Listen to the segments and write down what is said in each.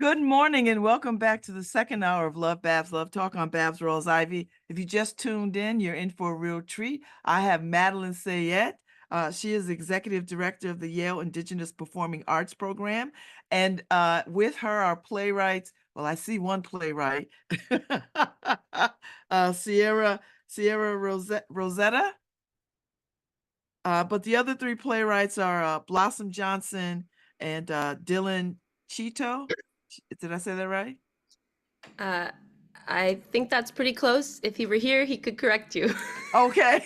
Good morning and welcome back to the second hour of LoveBabz Love Talk on Babz Rolls Ivy. If you just tuned in, you're in for a real treat. I have Madeline Sayette. She is Executive Director of the Yale Indigenous Performing Arts Program. And with her are playwrights. Well, I see one playwright, Sierra Rosetta. But the other three playwrights are Blossom Johnson and Dylan Cheeto. Did I say that right? Uh, I think that's pretty close. If he were here, he could correct you. Okay.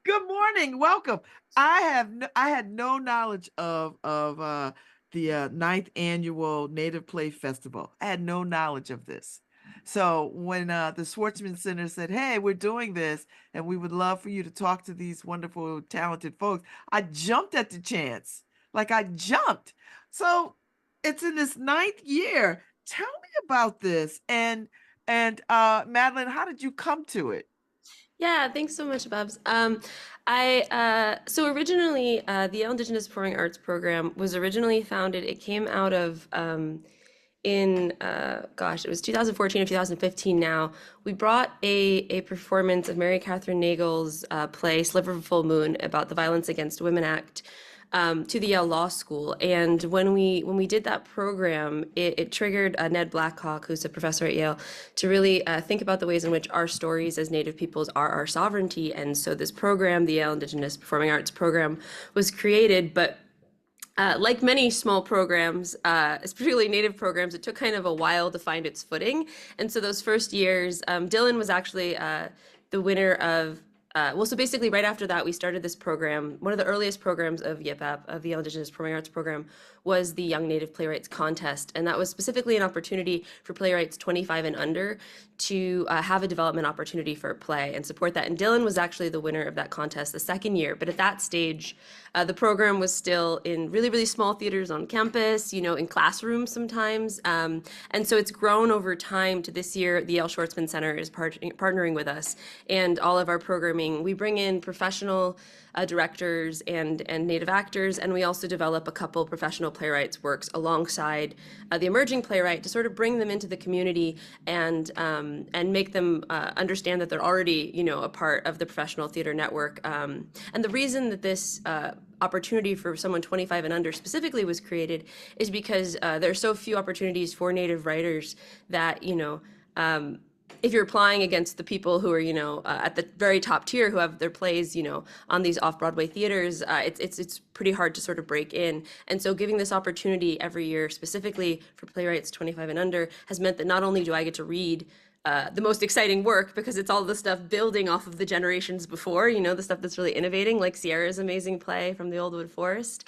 Good morning. Welcome. I had no knowledge of the ninth annual Native Play Festival. I had no knowledge of this. So when the Schwartzman Center said, "Hey, we're doing this, and we would love for you to talk to these wonderful, talented folks," I jumped at the chance. Like I jumped. So it's in this ninth year. Tell me about this. And Madeline, how did you come to it? Yeah, thanks so much, Babs. So originally, the Yale Indigenous Performing Arts Program was originally founded. It came out of it was 2014 or 2015 now. We brought a performance of Mary Catherine Nagel's play Sliver of a Full Moon about the Violence Against Women Act to the Yale Law School. And when we did that program, it triggered Ned Blackhawk, who's a professor at Yale, to really think about the ways in which our stories as Native peoples are our sovereignty. And so this program, the Yale Indigenous Performing Arts Program, was created, but like many small programs, particularly Native programs, it took kind of a while to find its footing. And so those first years, Dylan was actually the winner of, so basically right after that, we started this program. One of the earliest programs of YIPAP, of the Yale Indigenous Performing Arts Program, was the Young Native Playwrights Contest. And that was specifically an opportunity for playwrights 25 and under to have a development opportunity for a play and support that. And Dylan was actually the winner of that contest the second year. But at that stage, the program was still in really, really small theaters on campus, in classrooms sometimes. And so it's grown over time to this year. The Yale Schwartzman Center is partnering with us, and all of our programming, we bring in professional directors and Native actors, and we also develop a couple professional playwrights' works alongside the emerging playwright to sort of bring them into the community and make them understand that they're already, a part of the professional theater network. And the reason that this opportunity for someone 25 and under specifically was created is because there are so few opportunities for Native writers that, if you're applying against the people who are, at the very top tier, who have their plays, on these off-Broadway theaters, it's pretty hard to sort of break in. And so giving this opportunity every year, specifically for playwrights 25 and under, has meant that not only do I get to read the most exciting work, because it's all the stuff building off of the generations before, the stuff that's really innovating, like Sierra's amazing play from the Old Wood Forest.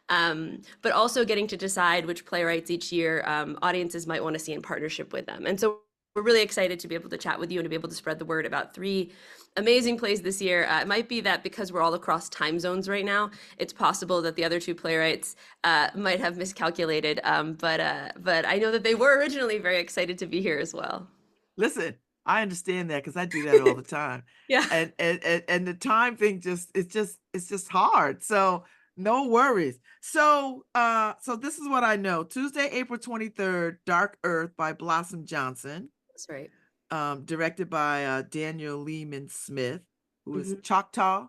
But also getting to decide which playwrights each year audiences might want to see in partnership with them. And so we're really excited to be able to chat with you and to be able to spread the word about three amazing plays this year. It might be that because we're all across time zones right now, it's possible that the other two playwrights might have miscalculated, but I know that they were originally very excited to be here as well. Listen, I understand that because I do that all the time. Yeah. And the time thing it's just hard. So no worries. So this is what I know. Tuesday, April 23rd, Dark Earth by Blossom Johnson. That's right. Directed by Daniel Lehman Smith, who is Mhm. Choctaw.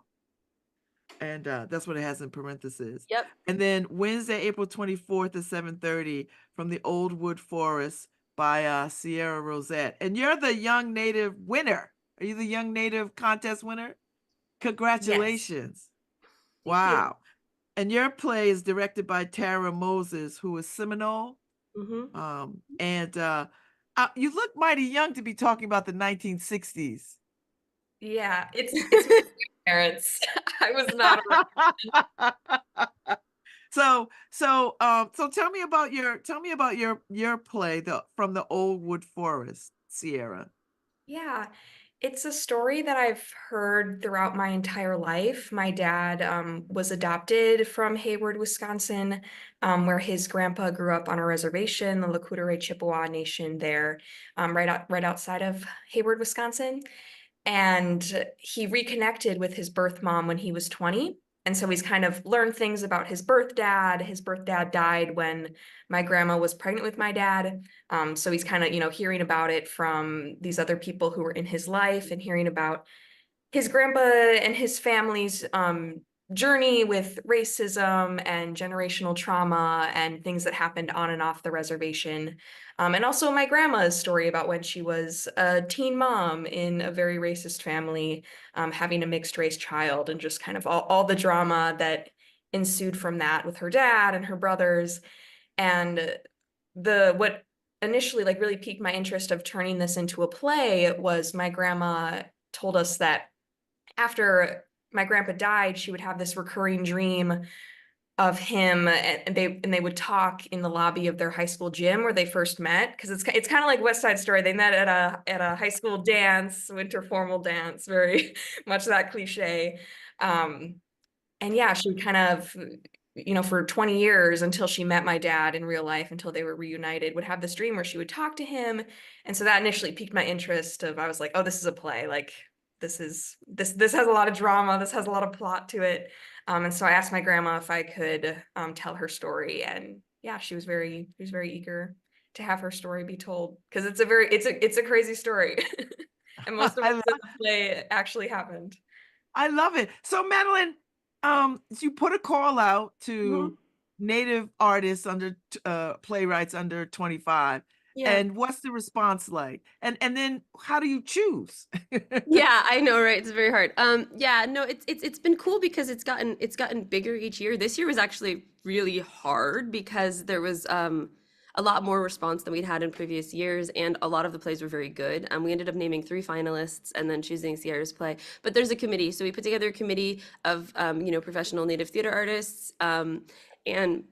And that's what it has in parentheses. Yep. And then Wednesday, April 24th at 7:30 from the Old Wood Forest by Sierra Rosette. And you're the Young Native winner. Are you the Young Native contest winner? Yes. Congratulations. Thank you. Wow. And your play is directed by Tara Moses, who is Seminole. Mhm. And you look mighty young to be talking about the 1960s. Yeah, it's my parents. I was not around. So tell me about your play from the Old Wood Forest, Sierra. Yeah, it's a story that I've heard throughout my entire life. My dad was adopted from Hayward, Wisconsin, where his grandpa grew up on a reservation, the Lakota Chippewa Nation there, right outside of Hayward, Wisconsin. And he reconnected with his birth mom when he was 20. And so he's kind of learned things about his birth dad. His birth dad died when my grandma was pregnant with my dad. So he's kind of, hearing about it from these other people who were in his life and hearing about his grandpa and his family's journey with racism and generational trauma and things that happened on and off the reservation. And also my grandma's story about when she was a teen mom in a very racist family, having a mixed race child, and just kind of all the drama that ensued from that with her dad and her brothers. And what initially like really piqued my interest of turning this into a play was my grandma told us that after my grandpa died, she would have this recurring dream of him, and they would talk in the lobby of their high school gym where they first met, because it's kind of like West Side Story. They met at a high school dance, winter formal dance, very much that cliche. And yeah, she kind of, for 20 years until she met my dad in real life, until they were reunited, would have this dream where she would talk to him. And so that initially piqued my interest I was like, oh, this is a play. Like this has a lot of drama. This has a lot of plot to it. And so I asked my grandma if I could tell her story. And yeah, she was very eager to have her story be told, because it's a crazy story. And most of I what's in the play actually happened. I love it. So Madeline, you put a call out Mhm. to Native artists playwrights under 25. Yeah. And what's the response like? And then how do you choose? Yeah, I know, right? It's very hard. Yeah, no, it's been cool because it's gotten bigger each year. This year was actually really hard because there was a lot more response than we'd had in previous years, and a lot of the plays were very good. We ended up naming 3 finalists and then choosing Sierra's play. But there's a committee, so we put together a committee of professional Native theater artists, and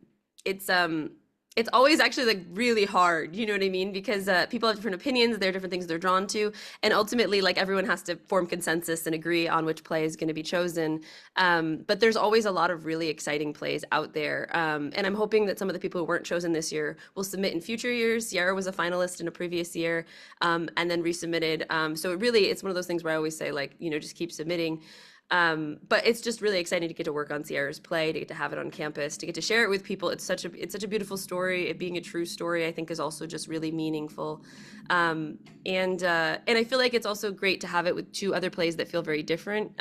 it's um it's always actually like really hard, you know what I mean? Because people have different opinions, there are different things they're drawn to, and ultimately, like everyone has to form consensus and agree on which play is going to be chosen. But there's always a lot of really exciting plays out there, and I'm hoping that some of the people who weren't chosen this year will submit in future years. Sierra was a finalist in a previous year, and then resubmitted. So it's one of those things where I always say, like, just keep submitting. But it's just really exciting to get to work on Sierra's play, to get to have it on campus, to get to share it with people. It's such a beautiful story. It being a true story, I think, is also just really meaningful. And I feel like it's also great to have it with 2 other plays that feel very different.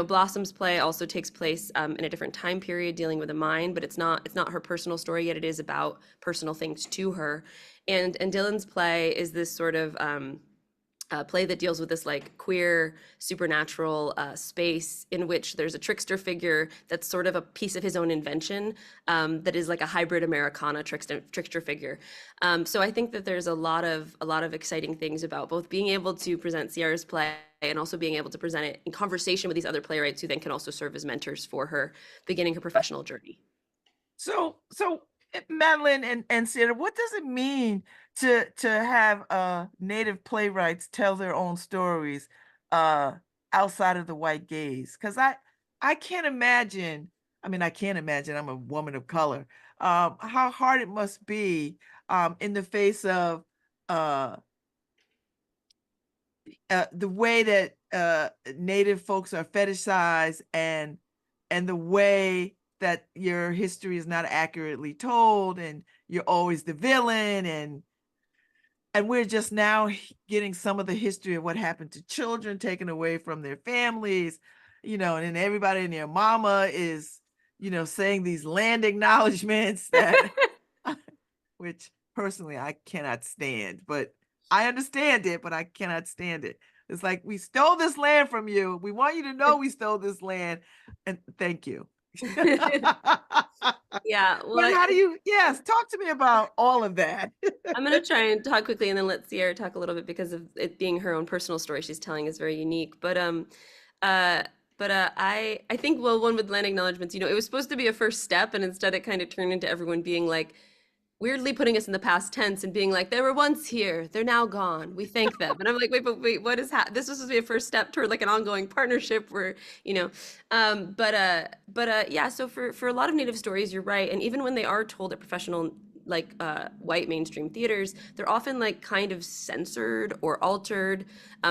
Blossom's play also takes place in a different time period, dealing with a mine, but it's not her personal story yet. It is about personal things to her. And Dylan's play is this sort of play that deals with this like queer supernatural space in which there's a trickster figure that's sort of a piece of his own invention, that is like a hybrid Americana trickster figure. So I think that there's a lot of exciting things about both being able to present Sierra's play and also being able to present it in conversation with these other playwrights who then can also serve as mentors for her beginning her professional journey. So Madeline and Sarah, what does it mean to have Native playwrights tell their own stories uh outside of the white gaze? Because I can't imagine. I mean, I can't imagine. I'm a woman of color. How hard it must be in the face of uh, the way that Native folks are fetishized, and the way that your history is not accurately told, and you're always the villain, and we're just now getting some of the history of what happened to children taken away from their families, and then everybody and their mama is, saying these land acknowledgments that which personally I cannot stand, but I understand it, but I cannot stand it. It's like, we stole this land from you. We want you to know we stole this land, and thank you. Yeah, well, But how do you, yes, talk to me about all of that. I'm gonna try and talk quickly and then let Sierra talk a little bit because of it being her own personal story she's telling is very unique. Uh, I think, well, one with land acknowledgements, it was supposed to be a first step, and instead it kind of turned into everyone being like weirdly putting us in the past tense and being like, they were once here, they're now gone. We thank them. And I'm like, wait, what is this was supposed to be a first step toward like an ongoing partnership where, yeah, so for a lot of Native stories, you're right. And even when they are told at professional white mainstream theaters, they're often like kind of censored or altered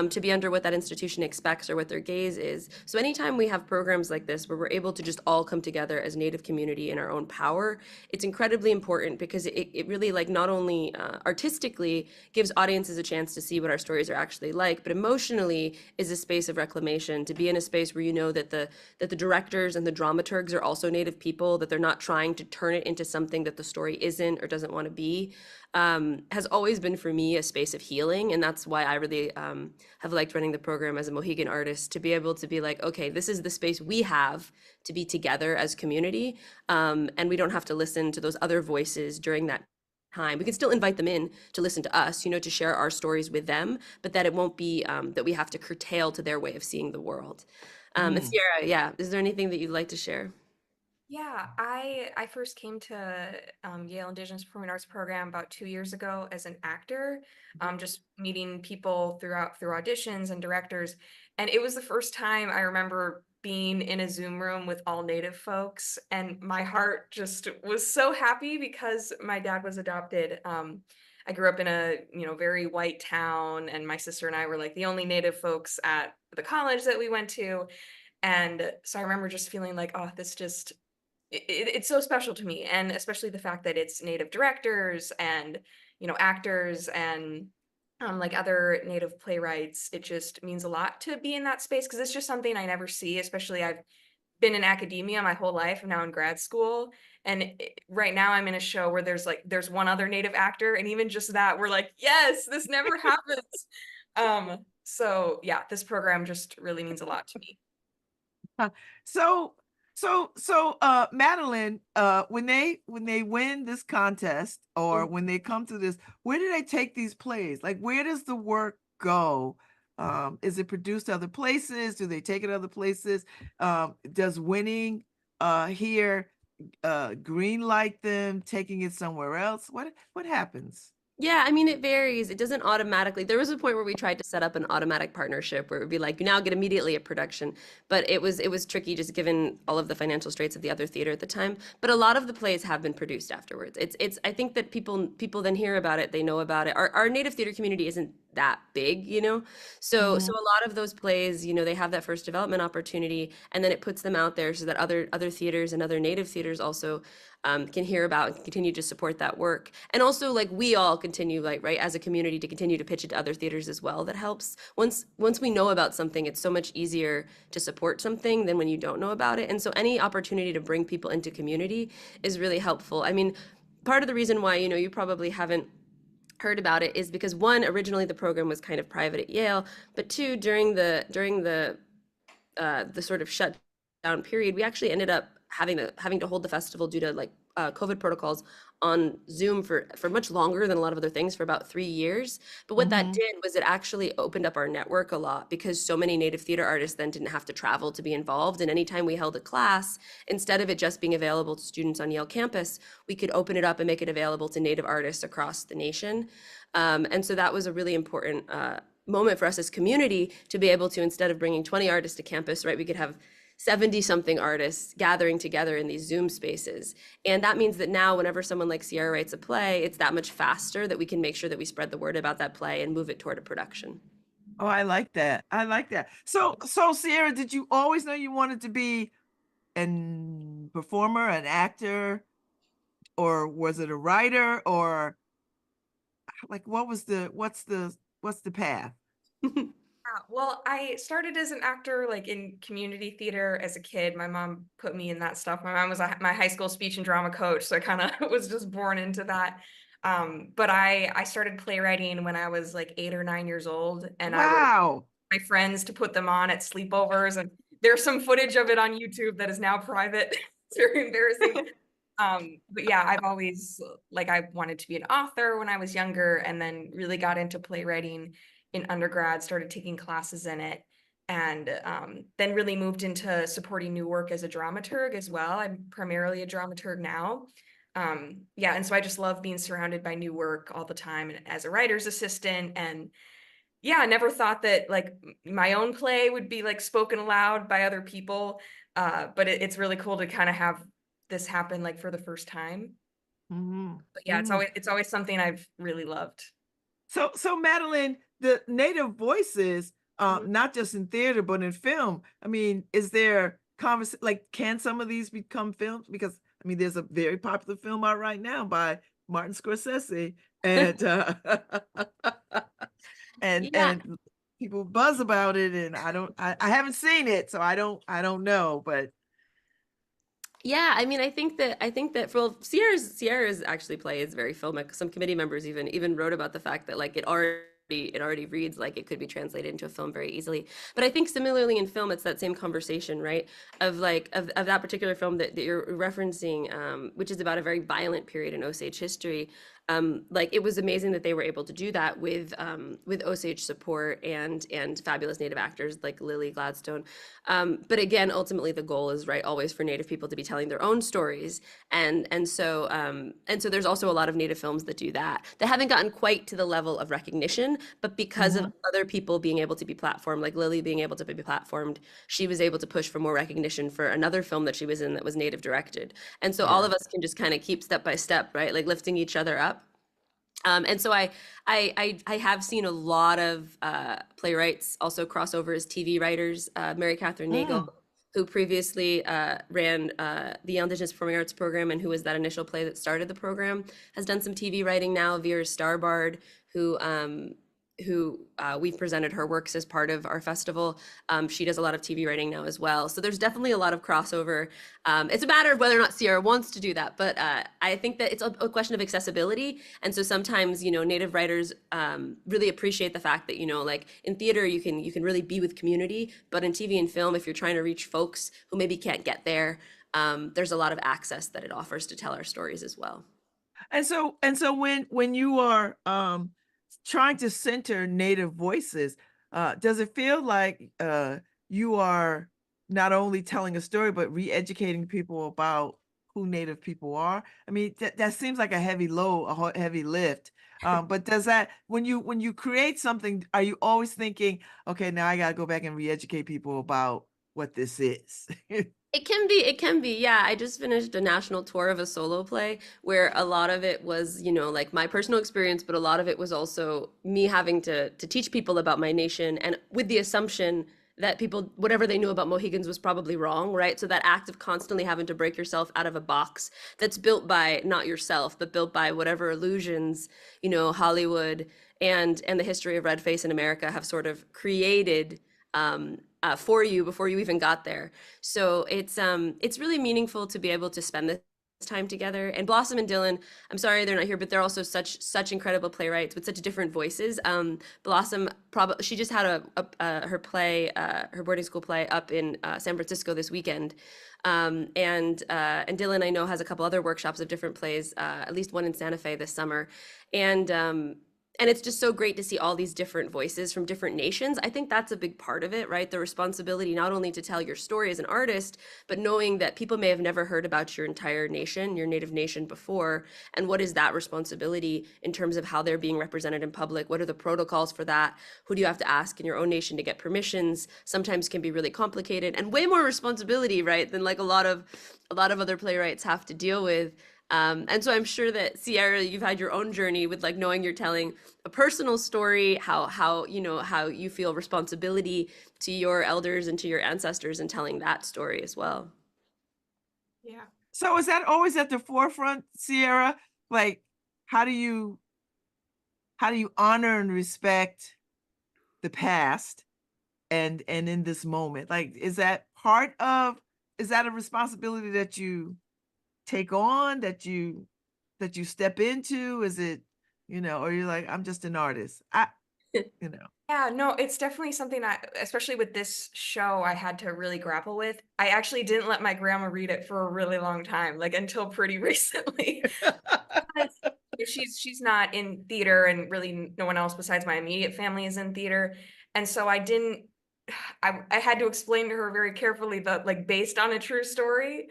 to be under what that institution expects or what their gaze is. So anytime we have programs like this where we're able to just all come together as Native community in our own power, it's incredibly important because it really like not only artistically gives audiences a chance to see what our stories are actually like, but emotionally is a space of reclamation, to be in a space where you know that the directors and the dramaturgs are also Native people, that they're not trying to turn it into something that the story isn't or doesn't want to be, has always been for me a space of healing. And that's why I really have liked running the program as a Mohegan artist, to be able to be like, okay, this is the space we have to be together as community. And we don't have to listen to those other voices during that time. We can still invite them in to listen to us, you know, to share our stories with them, but that it won't be that we have to curtail to their way of seeing the world. And Mm. Sierra, yeah, is there anything that you'd like to share? Yeah, I first came to Yale Indigenous Performing Arts program about 2 years ago as an actor, just meeting people through auditions and directors, and it was the first time I remember being in a Zoom room with all Native folks, and my heart just was so happy because my dad was adopted. I grew up in a very white town, and my sister and I were like the only Native folks at the college that we went to, and so I remember just feeling like, oh, this just it's so special to me, and especially the fact that it's Native directors and actors and like other Native playwrights. It just means a lot to be in that space because it's just something I never see. Especially I've been in academia my whole life. I'm now in grad school, and right now I'm in a show where there's one other Native actor, and even just that, we're like, yes, this never happens. So yeah, this program just really means a lot to me. Huh. So, Madeline, when they win this contest or when they come to this, where do they take these plays? Like, where does the work go? Is it produced other places? Do they take it other places? Does winning here green light them taking it somewhere else? What happens? Yeah, I mean, it varies. It doesn't automatically. There was a point where we tried to set up an automatic partnership where it would be like, you now get immediately a production, but it was tricky just given all of the financial straits of the other theater at the time. But a lot of the plays have been produced afterwards. It's I think that people then hear about it, they know about it. Our native theater community isn't that big, you know? So Mhm. a lot of those plays, you know, they have that first development opportunity, and then it puts them out there so that other theaters and other native theaters also can hear about and continue to support that work. And also, like, we all continue, like, right, as a community, to continue to pitch it to other theaters as well. That helps. Once we know about something, it's so much easier to support something than when you don't know about it. And so any opportunity to bring people into community is really helpful. I mean, part of the reason why, you know, you probably haven't heard about it is because, one, originally the program was kind of private at Yale, but two, during the sort of shutdown period, we actually ended up having to hold the festival due to like COVID protocols on Zoom for much longer than a lot of other things, for about 3 years. But what that Mhm. did was it actually opened up our network a lot, because so many Native theater artists then didn't have to travel to be involved. And anytime we held a class, instead of it just being available to students on Yale campus, we could open it up and make it available to Native artists across the nation. And so that was a really important moment for us as community, to be able to, instead of bringing 20 artists to campus, right, we could have 70 something artists gathering together in these Zoom spaces. And that means that now whenever someone like Sierra writes a play, it's that much faster that we can make sure that we spread the word about that play and move it toward a production. Oh, I like that. I like that. So Sierra, did you always know you wanted to be an performer, an actor, or was it a writer, or like what's the path? Well, I started as an actor, like in community theater as a kid. My mom put me in that stuff. My mom was my high school speech and drama coach, so I kind of was just born into that. But I started playwriting when I was like 8 or 9 years old, and I would Wow. my friends to put them on at sleepovers, and there's some footage of it on YouTube that is now private. It's very embarrassing. But yeah, I've always like I wanted to be an author when I was younger, and then really got into playwriting in undergrad, started taking classes in it, and then really moved into supporting new work as a dramaturg as well. I'm primarily a dramaturg now. Yeah, and so I just love being surrounded by new work all the time, and as a writer's assistant. And yeah, I never thought that like my own play would be like spoken aloud by other people. But it's really cool to kind of have this happen like for the first time. Mhm. But yeah, Mhm. it's always something I've really loved. So Madeline, the native voices, Mhm. not just in theater, but in film, I mean, is there like, can some of these become films? Because, I mean, there's a very popular film out right now by Martin Scorsese, and, Yeah. and people buzz about it, and I haven't seen it, so I don't know, but Yeah, I mean, I think that for Sierra's actually play is very filmic. Some committee members even wrote about the fact that like it already reads like it could be translated into a film very easily. But I think similarly in film, it's that same conversation, right? Of that particular film that you're referencing, which is about a very violent period in Osage history. Like it was amazing that they were able to do that with Osage support and fabulous Native actors like Lily Gladstone. But again, ultimately, the goal is right always for Native people to be telling their own stories, and so there's also a lot of Native films that do that. They haven't gotten quite to the level of recognition, but because of mhm, other people being able to be platformed, like Lily being able to be platformed, she was able to push for more recognition for another film that she was in that was Native directed. And so all yeah. of us can just kind of keep step by step, right? Like lifting each other up. And so I have seen a lot of playwrights also cross over as TV writers. Mary Catherine Nagel, Mm, who previously ran the Indigenous Performing Arts program and who was that initial play that started the program, has done some TV writing now. Vera Starbard, who we've presented her works as part of our festival. She does a lot of TV writing now as well. So there's definitely a lot of crossover. It's a matter of whether or not Sierra wants to do that, but I think that it's a question of accessibility. And so sometimes, Native writers really appreciate the fact that, like in theater, you can really be with community, but in TV and film, if you're trying to reach folks who maybe can't get there, there's a lot of access that it offers to tell our stories as well. and so when you are, trying to center native voices, does it feel like, you are not only telling a story, but re-educating people about who native people are? I mean, that seems like a heavy load, heavy lift. But does that when you create something, are you always thinking, "Okay, now I gotta go back and re-educate people about what this is?" It can be, yeah. I just finished a national tour of a solo play where a lot of it was, like my personal experience, but a lot of it was also me having to teach people about my nation and with the assumption that people, whatever they knew about Mohegans was probably wrong, right? So that act of constantly having to break yourself out of a box that's built by not yourself, but built by whatever illusions, Hollywood and the history of red face in America have sort of created for you before you even got there. So it's really meaningful to be able to spend this time together. And Blossom and Dylan, I'm sorry they're not here, but they're also such incredible playwrights with such different voices. Blossom probably she just had her play, her boarding school play up in San Francisco this weekend. And Dylan I know has a couple other workshops of different plays, at least one in Santa Fe this summer. And it's just so great to see all these different voices from different nations. I think that's a big part of it, right? The responsibility not only to tell your story as an artist, but knowing that people may have never heard about your entire nation, your native nation before. And what is that responsibility in terms of how they're being represented in public? What are the protocols for that? Who do you have to ask in your own nation to get permissions? Sometimes can be really complicated and way more responsibility, right? Than like a lot of other playwrights have to deal with. And so I'm sure that Sierra, you've had your own journey with like knowing you're telling a personal story, how you feel responsibility to your elders and to your ancestors and telling that story as well. Yeah. So is that always at the forefront, Sierra? Like, how do you how do you honor and respect the past and in this moment? Like, is that a responsibility that you take on, that you step into? Is it, or you're like, I'm just an artist. You know. Yeah, no, it's definitely something that, especially with this show, I had to really grapple with. I actually didn't let my grandma read it for a really long time, like until pretty recently. Because she's not in theater, and really no one else besides my immediate family is in theater. And so I didn't I had to explain to her very carefully that like based on a true story.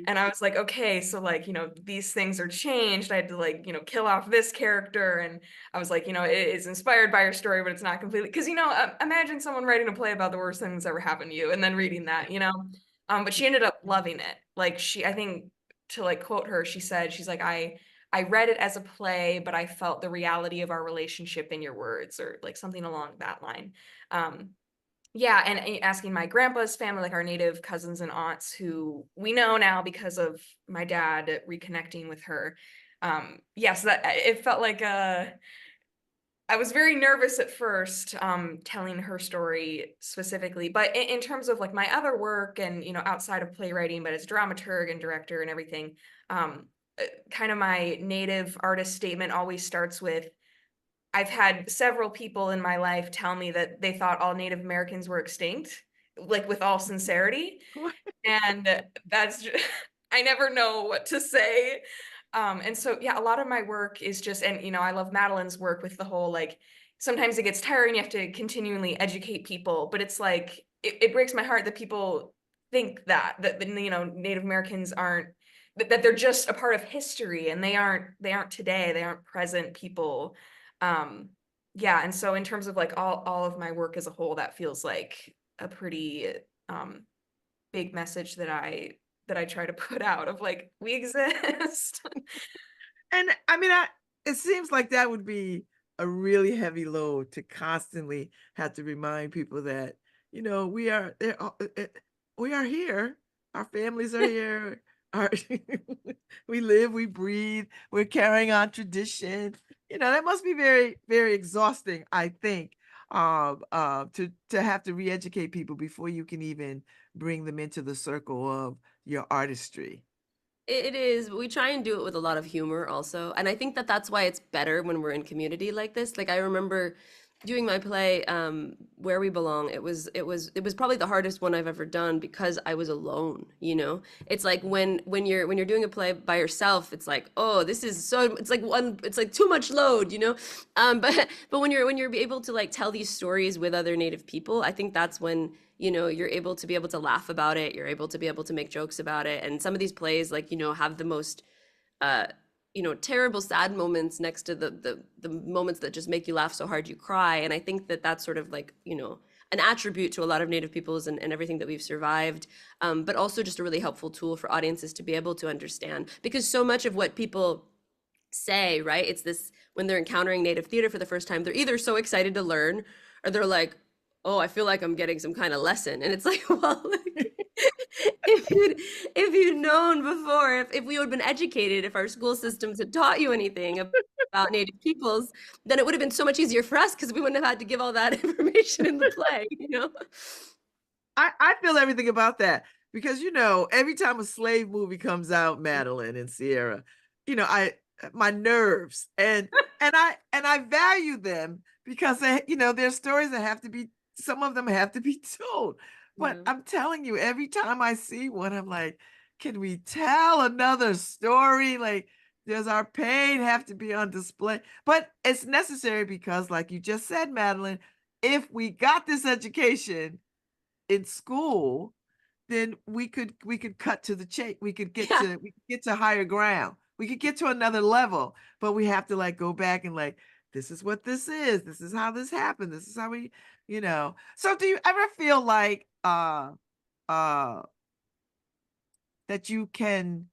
And I was like, okay, so like, these things are changed. I had to like, kill off this character. And I was like, it is inspired by your story, but it's not completely because imagine someone writing a play about the worst thing that's ever happened to you and then reading that. But she ended up loving it. Like I think to like quote her, she said, she's like, I read it as a play, but I felt the reality of our relationship in your words, or like something along that line. Um, yeah, and asking my grandpa's family, like our native cousins and aunts, who we know now because of my dad reconnecting with her. Yes, that it felt like I was very nervous at first, telling her story specifically, but in terms of like my other work and, outside of playwriting, but as dramaturg and director and everything, kind of my native artist statement always starts with, I've had several people in my life tell me that they thought all Native Americans were extinct, like with all sincerity. And that's just, I never know what to say. And so yeah, a lot of my work is just, and I love Madeline's work with the whole like, sometimes it gets tiring, you have to continually educate people, but it's like it breaks my heart that people think that Native Americans aren't, that they're just a part of history, and they aren't today, they aren't present people. Um, yeah, and so in terms of like all of my work as a whole, that feels like a pretty um big message that I try to put out of like, we exist. And I mean, it seems like that would be a really heavy load to constantly have to remind people that, we are there, we are here. Our families are here. Our we live, we breathe, we're carrying on tradition. That must be very, very exhausting, I think, to have to re-educate people before you can even bring them into the circle of your artistry. It is, but we try and do it with a lot of humor also. And I think that that's why it's better when we're in community like this. Like I remember doing my play, Where We Belong. It was probably the hardest one I've ever done because I was alone, you know? It's like when you're doing a play by yourself, it's like, oh, this is so, it's like too much load, you know? But when you're able to like tell these stories with other Native people, I think that's when you're able to be able to laugh about it, you're able to be able to make jokes about it. And some of these plays, like, have the most uh terrible sad moments next to the moments that just make you laugh so hard you cry. And I think that that's sort of like, an attribute to a lot of Native peoples and everything that we've survived, but also just a really helpful tool for audiences to be able to understand, because so much of what people say, right, it's this, when they're encountering Native theater for the first time, they're either so excited to learn, or they're like, oh, I feel like I'm getting some kind of lesson. And it's like, well, like, if you'd known before, if we had been educated, if our school systems had taught you anything about Native peoples, then it would have been so much easier for us because we wouldn't have had to give all that information in the play, you know? I feel everything about that because every time a slave movie comes out, Madeline and Sierra, I my nerves and I value them because there's stories that have to be, some of them have to be told. But Yeah. I'm telling you, every time I see one, I'm like, can we tell another story? Like, does our pain have to be on display? But it's necessary because, like you just said, Madeline, if we got this education in school, then we could cut to the chase. Yeah. We could get to higher ground. We could get to another level, but we have to like go back and like, this is what this is. This is how this happened. This is how we. So do you ever feel like uh that you can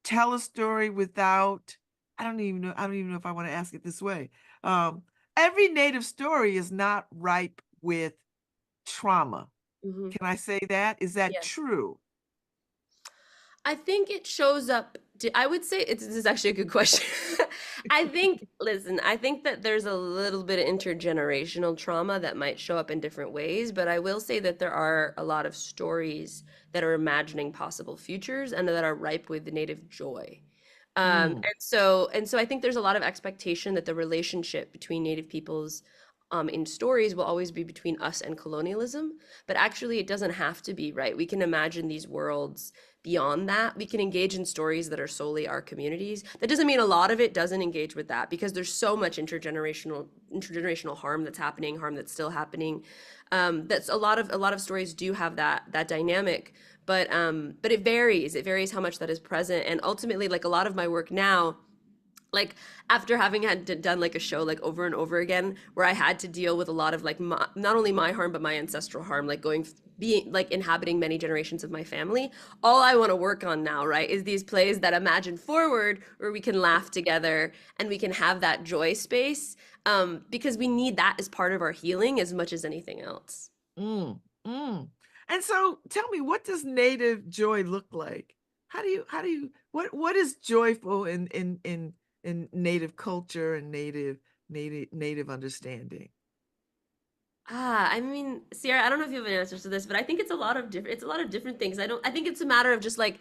tell a story without, I don't even know if I want to ask it this way. Um every native story is not ripe with trauma. Hmm. Can I say that? Is that Yes. true? I think it shows up. I would say this is actually a good question. Listen, I think that there's a little bit of intergenerational trauma that might show up in different ways, but I will say that there are a lot of stories that are imagining possible futures and that are ripe with native joy. Mm, And so I think there's a lot of expectation that the relationship between Native peoples in stories will always be between us and colonialism, but actually it doesn't have to be, right? We can imagine these worlds beyond that. We can engage in stories that are solely our communities. That doesn't mean a lot of it doesn't engage with that, because there's so much intergenerational harm that's happening, harm that's still happening. That's a lot of stories do have that dynamic, but it varies. It varies how much that is present, and ultimately, like a lot of my work now, like after having done like a show like over and over again where I had to deal with a lot of like not only my harm but my ancestral harm, like being like inhabiting many generations of my family. All I want to work on now, right, is these plays that imagine forward where we can laugh together and we can have that joy space, because we need that as part of our healing as much as anything else. Mm, mm. And so tell me, what does native joy look like? What is joyful in native culture and native understanding? I mean, Sierra, I don't know if you have an answer to this, but I think it's a lot of different things. I think it's a matter of just like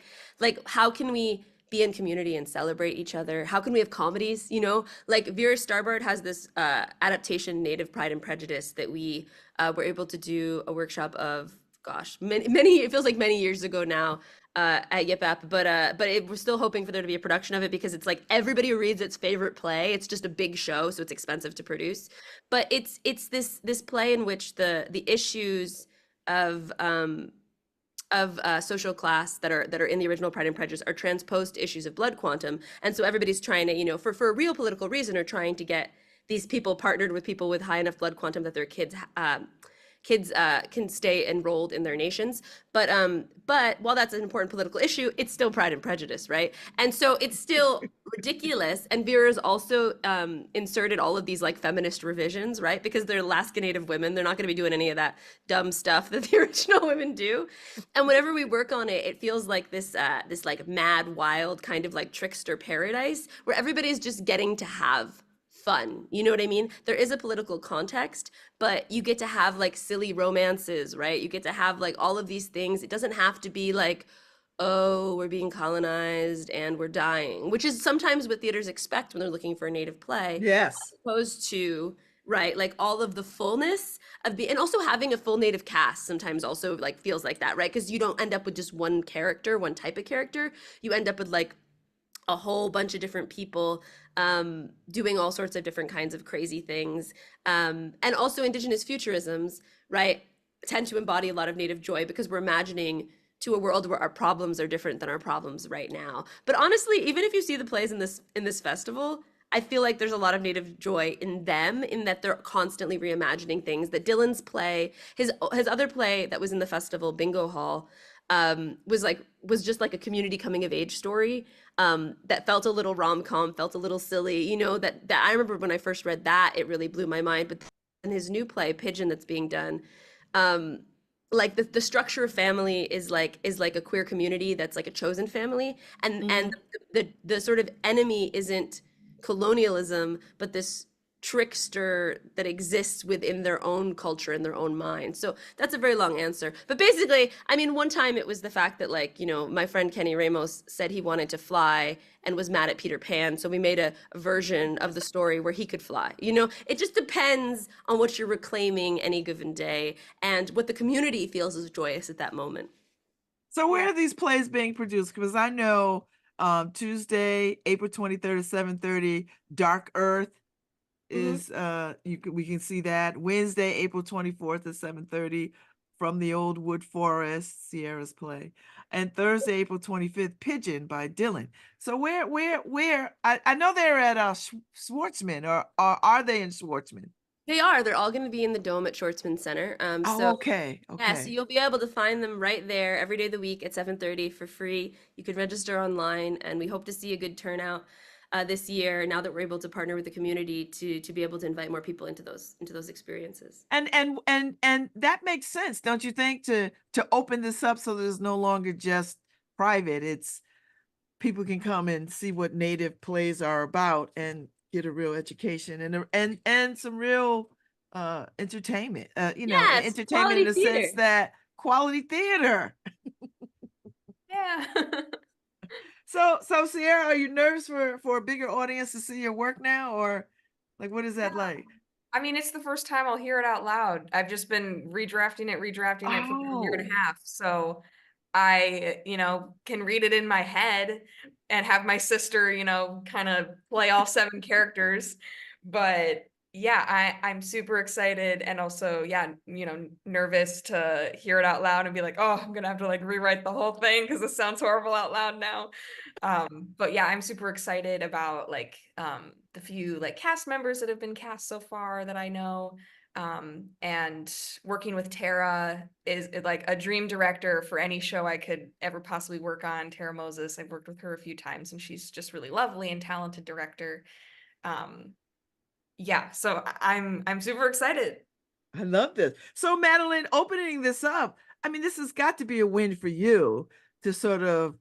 how can we be in community and celebrate each other? How can we have comedies, you know? Like Vera Starbard has this adaptation, Native Pride and Prejudice, that we were able to do a workshop of, gosh, many, it feels like many years ago now, at Yip Ap, we're still hoping for there to be a production of it because it's like everybody reads its favorite play. It's just a big show, so it's expensive to produce, but it's this play in which the issues of social class that are in the original Pride and Prejudice are transposed to issues of blood quantum, and so everybody's trying to, for a real political reason, are trying to get these people partnered with people with high enough blood quantum that their kids can stay enrolled in their nations. But while that's an important political issue, it's still Pride and Prejudice, right? And so it's still ridiculous. And Vera's also inserted all of these like feminist revisions, right? Because they're Alaska Native women, they're not going to be doing any of that dumb stuff that the original women do. And whenever we work on it, it feels like this like mad, wild kind of like trickster paradise where everybody's just getting to have fun. You know what I mean? There is a political context, but you get to have like silly romances, right? You get to have like all of these things. It doesn't have to be like, oh, we're being colonized and we're dying, which is sometimes what theaters expect when they're looking for a native play, Yes. as opposed to, right, like all of the fullness of and also having a full native cast sometimes also like feels like that, right? Because you don't end up with just one character, one type of character. You end up with like a whole bunch of different people doing all sorts of different kinds of crazy things. And also indigenous futurisms, right, tend to embody a lot of native joy because we're imagining to a world where our problems are different than our problems right now. But honestly, even if you see the plays in this festival, I feel like there's a lot of native joy in them, in that they're constantly reimagining things. That Dylan's play, his other play that was in the festival, Bingo Hall, was just like a community coming of age story, that felt a little rom-com, felt a little silly, that I remember when I first read that, it really blew my mind. But in his new play, Pigeon, that's being done, um, like the structure of family is like a queer community that's like a chosen family, and Mhm. the sort of enemy isn't colonialism, but this trickster that exists within their own culture and their own mind. So that's a very long answer. But basically, I mean, one time it was the fact that, like, my friend Kenny Ramos said he wanted to fly and was mad at Peter Pan. So we made a version of the story where he could fly. It just depends on what you're reclaiming any given day and what the community feels is joyous at that moment. So where Yeah. are these plays being produced? Because I know Tuesday, April 23rd at 7:30, Dark Earth Hmm. is we can see that. Wednesday, April 24th at 7:30, From the Old Wood Forest, Sierra's play. And Thursday, April 25th, Pigeon by Dylan. So where I know they're at Schwartzman, or are they in Schwartzman? They are. They're all going to be in the dome at Schwartzman Center. Oh, So okay, yeah, so okay. you'll be able to find them right there every day of the week at 7:30 for free. You can register online, and we hope to see a good turnout this year. Now that we're able to partner with the community to be able to invite more people into those experiences. And that makes sense, don't you think, to open this up so that it's no longer just private. It's people can come and see what native plays are about and get a real education and some real entertainment. Yeah, it's Entertainment in quality the sense theater. that quality theater. Yeah. So Sierra, are you nervous for a bigger audience to see your work now, or like what is Yeah. that like? I mean, it's the first time I'll hear it out loud. I've just been redrafting it for a year and Oh. a half. So I, can read it in my head and have my sister, kind of play all seven characters. But Yeah, I'm super excited and also, yeah, nervous to hear it out loud and be like, oh, I'm gonna have to like rewrite the whole thing because this sounds horrible out loud now. But yeah, I'm super excited about like the few like cast members that have been cast so far that I know. And working with Tara is like a dream director for any show I could ever possibly work on. Tara Moses, I've worked with her a few times and she's just really lovely and talented director. Um, yeah, so I'm super excited. I love this. So, Madeline, opening this up, I mean, this has got to be a win for you to sort of,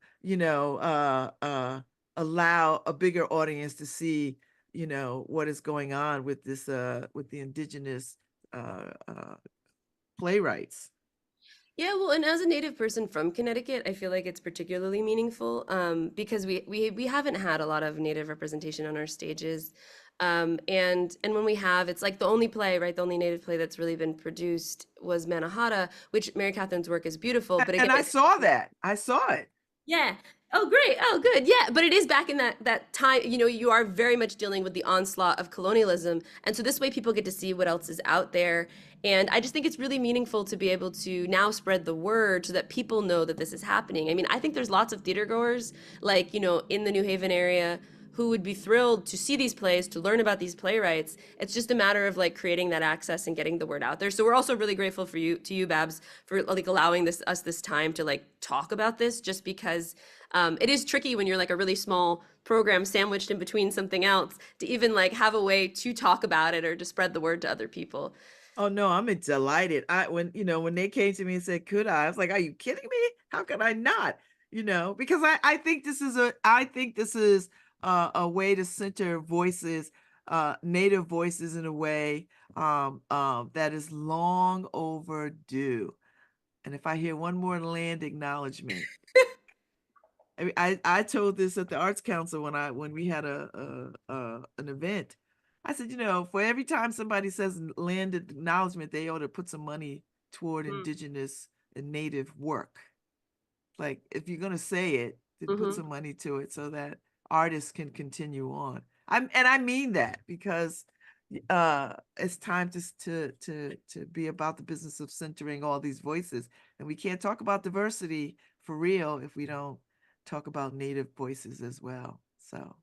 allow a bigger audience to see, what is going on with this, with the indigenous playwrights. Yeah, well, and as a native person from Connecticut, I feel like it's particularly meaningful because we haven't had a lot of native representation on our stages. And when we have, it's like the only play, right? The only native play that's really been produced was Mannahatta, which Mary Catherine's work is beautiful. But again, And I it's saw that. I saw it. yeah. Oh, great. Oh, good. Yeah, but it is back in that time, you are very much dealing with the onslaught of colonialism. And so this way people get to see what else is out there. And I just think it's really meaningful to be able to now spread the word so that people know that this is happening. I mean, I think there's lots of theater goers like, in the New Haven area who would be thrilled to see these plays, to learn about these playwrights. It's just a matter of like creating that access and getting the word out there. So we're also really grateful for you, Babz, for like allowing us this time to like talk about this, just because it is tricky when you're like a really small program sandwiched in between something else to even like have a way to talk about it or to spread the word to other people. Oh no, I'm delighted. When they came to me and said, "Could I?" I was like, "Are you kidding me? How could I not?" Because I think this is a way to center voices, native voices in a way that is long overdue. And if I hear one more land acknowledgement, I mean, I told this at the Arts Council when we had an event. I said, for every time somebody says land acknowledgement, they ought to put some money toward indigenous and native work. Like if you're gonna say it, then put Mm-hmm. some money to it so that artists can continue on. I mean that because it's time to be about the business of centering all these voices, and we can't talk about diversity for real if we don't talk about native voices as well. So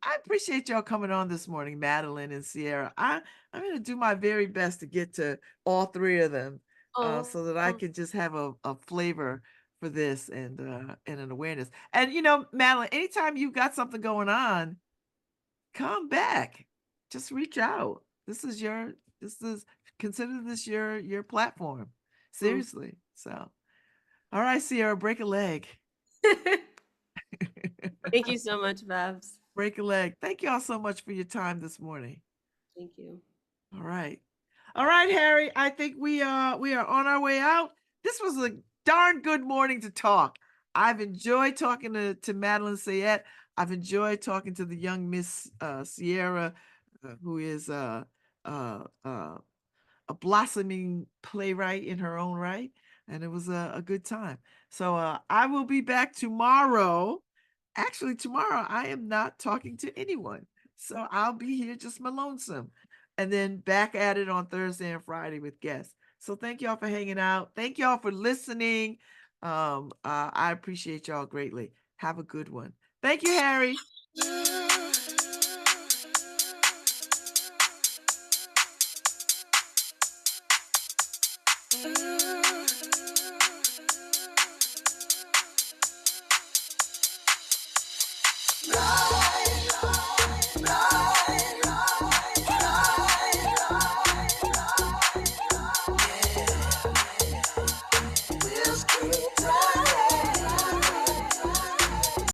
I appreciate y'all coming on this morning, Madeline and Sierra. I'm going to do my very best to get to all three of them, Oh, so that I can just have a flavor for this and an awareness. And Madeline, anytime you've got something going on, come back. Just reach out. This is consider this your platform. mm. Seriously. So, all right, Sierra, break a leg. Thank you so much, Babs. Break a leg. Thank y'all so much for your time this morning. Thank you. All right. All right, Harry. I think we are on our way out. This was a darn good morning to talk. I've enjoyed talking to Madeline Sayette. I've enjoyed talking to the young Miss Sierra, who is a blossoming playwright in her own right. And it was a good time. So I will be back tomorrow. Actually, tomorrow I am not talking to anyone. So I'll be here just my lonesome. And then back at it on Thursday and Friday with guests. So thank y'all for hanging out. Thank y'all for listening. I appreciate y'all greatly. Have a good one. Thank you, Harry.